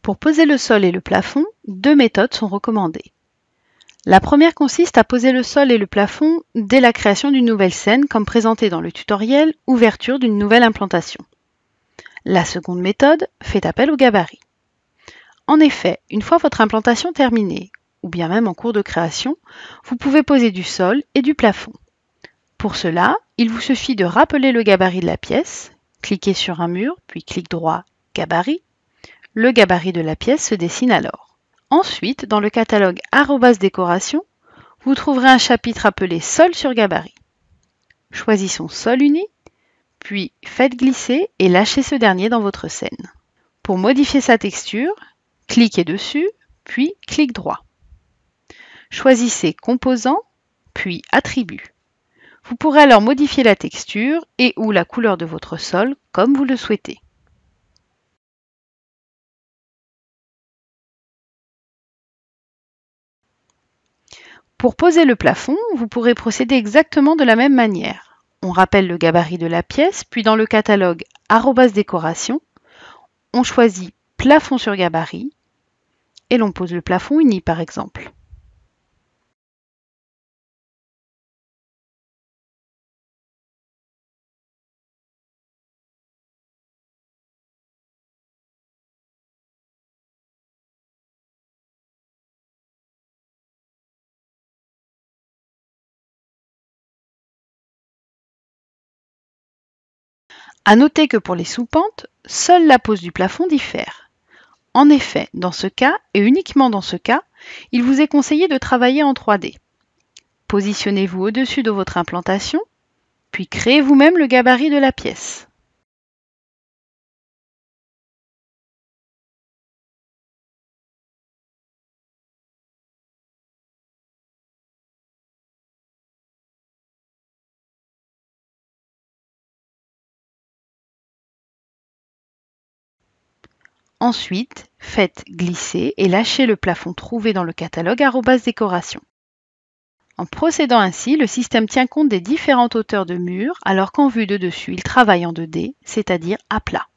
Pour poser le sol et le plafond, deux méthodes sont recommandées. La première consiste à poser le sol et le plafond dès la création d'une nouvelle scène, comme présenté dans le tutoriel « Ouverture d'une nouvelle implantation ». La seconde méthode fait appel au gabarit. En effet, une fois votre implantation terminée, ou bien même en cours de création, vous pouvez poser du sol et du plafond. Pour cela, il vous suffit de rappeler le gabarit de la pièce, cliquez sur un mur, puis clic droit « Gabarit ». Le gabarit de la pièce se dessine alors. Ensuite, dans le catalogue « Décoration », vous trouverez un chapitre appelé « Sol sur gabarit ». Choisissons « Sol uni », puis faites glisser et lâchez ce dernier dans votre scène. Pour modifier sa texture, cliquez dessus, puis clic droit. Choisissez « Composants », puis « Attributs ». Vous pourrez alors modifier la texture et ou la couleur de votre sol comme vous le souhaitez. Pour poser le plafond, vous pourrez procéder exactement de la même manière. On rappelle le gabarit de la pièce, puis dans le catalogue « Décoration », on choisit « Plafond sur gabarit » et l'on pose le plafond uni par exemple. À noter que pour les sous-pentes, seule la pose du plafond diffère. En effet, dans ce cas, et uniquement dans ce cas, il vous est conseillé de travailler en 3D. Positionnez-vous au-dessus de votre implantation, puis créez vous-même le gabarit de la pièce. Ensuite, faites glisser et lâcher le plafond trouvé dans le catalogue « Décoration ». En procédant ainsi, le système tient compte des différentes hauteurs de murs, alors qu'en vue de dessus, il travaille en 2D, c'est-à-dire à plat.